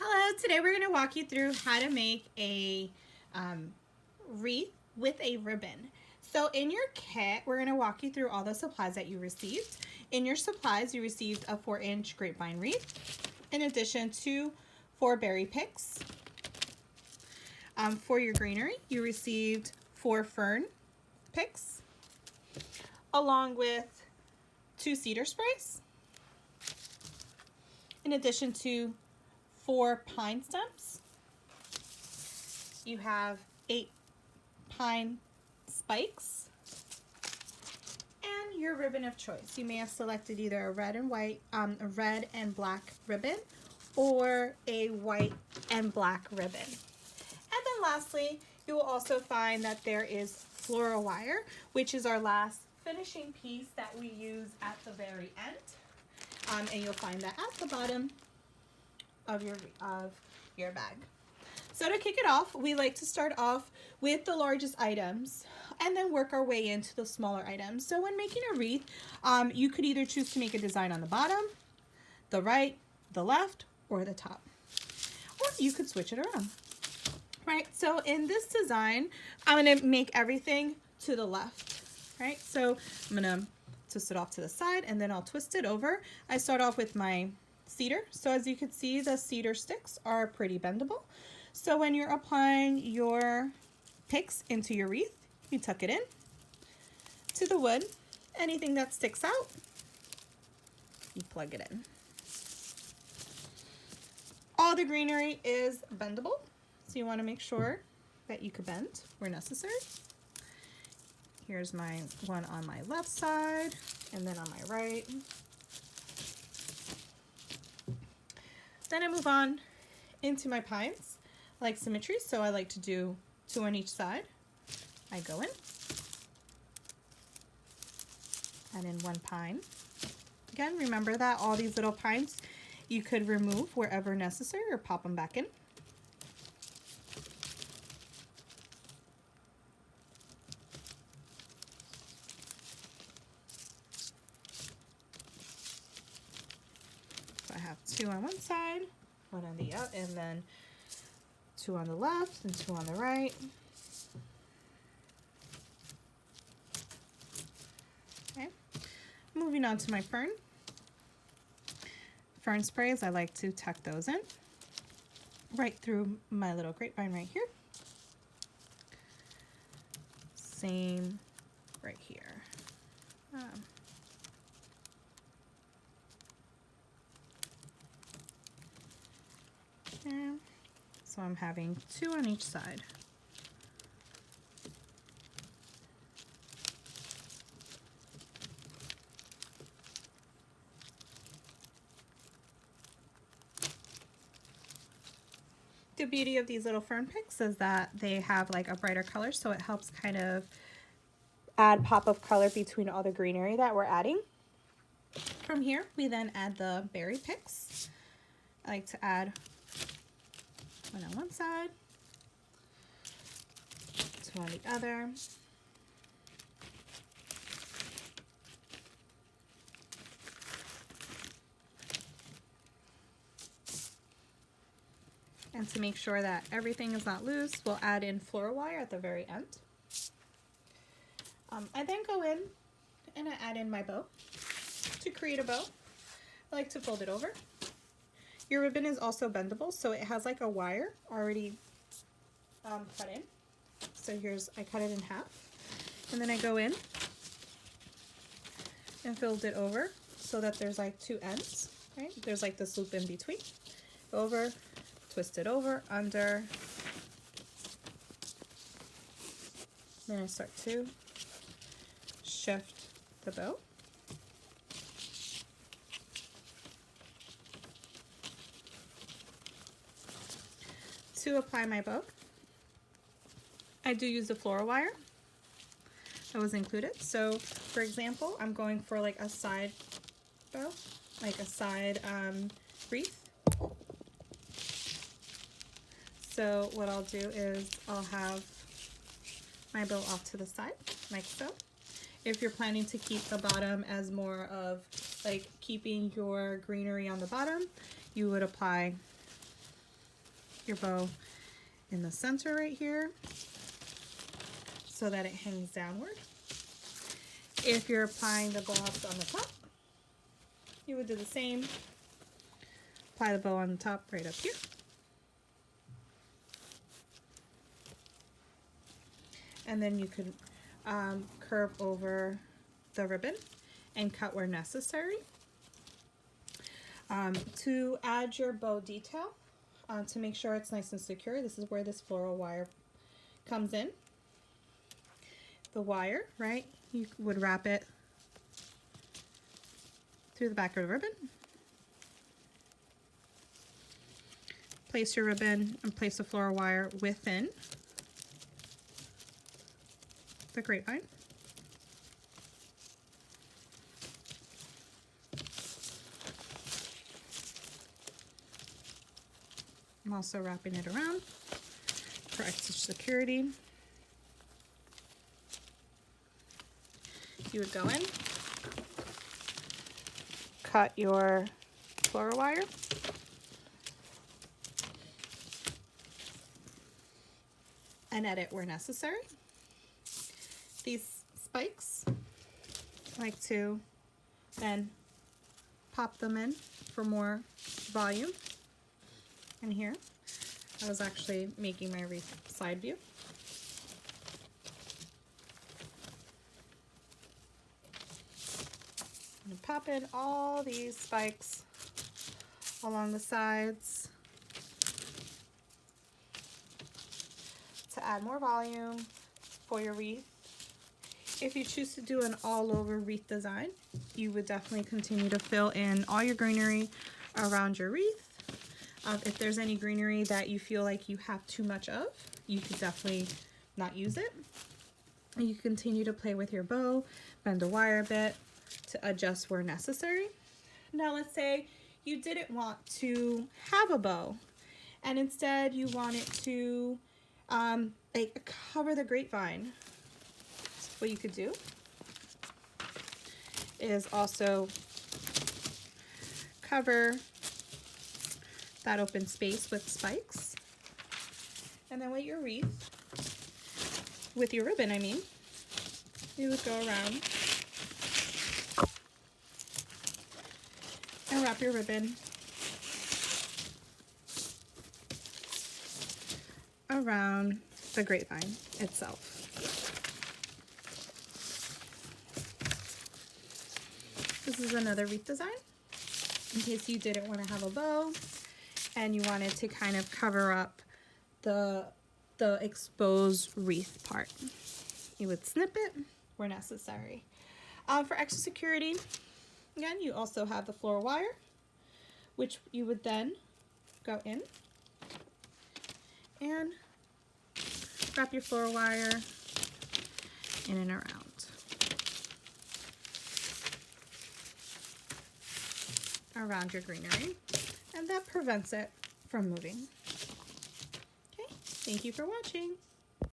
Hello, today we're going to walk you through how to make a wreath with a ribbon. So in your kit, we're going to walk you through all the supplies that you received. In your supplies, you received a 4-inch grapevine wreath, in addition to 4 berry picks. For your greenery, you received 4 fern picks, along with 2 cedar sprays, in addition to 4 pine stems. You have 8 pine spikes and your ribbon of choice. You may have selected either a red and black ribbon or a white and black ribbon. And then lastly, you will also find that there is floral wire, which is our last finishing piece that we use at the very end. And you'll find that at the bottom of your bag. So to kick it off, we like to start off with the largest items and then work our way into the smaller items. So when making a wreath, you could either choose to make a design on the bottom, the right, the left, or the top. Or you could switch it around. Right, so in this design, I'm gonna make everything to the left. Right, so I'm gonna twist it off to the side and then I'll twist it over. I start off with my cedar. So as you can see, the cedar sticks are pretty bendable. So when you're applying your picks into your wreath, you tuck it in to the wood. Anything that sticks out, you plug it in. All the greenery is bendable, so you want to make sure that you can bend where necessary. Here's my one on my left side and then on my right. Then I move on into my pines. I like symmetry, so I like to do 2 on each side. I go in, add in 1 pine. Again, remember that all these little pines you could remove wherever necessary or pop them back in. So I have 2 on one side, 1 on the other, and then 2 on the left and 2 on the right. Okay, moving on to my fern sprays. I like to tuck those in right through my little grapevine right here. Same right here. Okay. So I'm having 2 on each side. The beauty of these little fern picks is that they have like a brighter color, so it helps kind of add pop of color between all the greenery that we're adding. From here, we then add the berry picks. I like to add 1 on one side, 2 on the other. And to make sure that everything is not loose, we'll add in floral wire at the very end. I then go in and I add in my bow. To create a bow, I like to fold it over. Your ribbon is also bendable, so it has like a wire already cut in. So I cut it in half. And then I go in and fold it over so that there's like 2 ends, right? There's like this loop in between. Over, twist it over, under. Then I start to shift the bow. To apply my bow, I do use the floral wire that was included. So for example, I'm going for like a side bow, like a side wreath. So what I'll do is I'll have my bow off to the side, like so. If you're planning to keep the bottom as more of like keeping your greenery on the bottom, you would apply your bow in the center right here so that it hangs downward. If you're applying the gloss on the top, you would do the same. Apply the bow on the top right up here. And then you could curve over the ribbon and cut where necessary. To add your bow detail, to make sure it's nice and secure, this is where this floral wire comes in. The wire, right, you would wrap it through the back of the ribbon. Place your ribbon and place the floral wire within the grapevine. I'm also wrapping it around for extra security. You would go in, cut your floral wire, and edit where necessary. These spikes, I like to then pop them in for more volume. And here, I was actually making my wreath side view. I'm gonna pop in all these spikes along the sides to add more volume for your wreath. If you choose to do an all-over wreath design, you would definitely continue to fill in all your greenery around your wreath. If there's any greenery that you feel like you have too much of, you could definitely not use it. And you continue to play with your bow, bend the wire a bit to adjust where necessary. Now let's say you didn't want to have a bow and instead you wanted to like cover the grapevine. What you could do is also cover that open space with spikes, and then with your wreath, with your ribbon, I mean, you would go around and wrap your ribbon around the grapevine itself. This is another wreath design in case you didn't want to have a bow and you wanted to kind of cover up the exposed wreath part. You would snip it where necessary. For extra security, again, you also have the floral wire, which you would then go in and wrap your floral wire in and around your greenery, and that prevents it from moving. Okay, thank you for watching.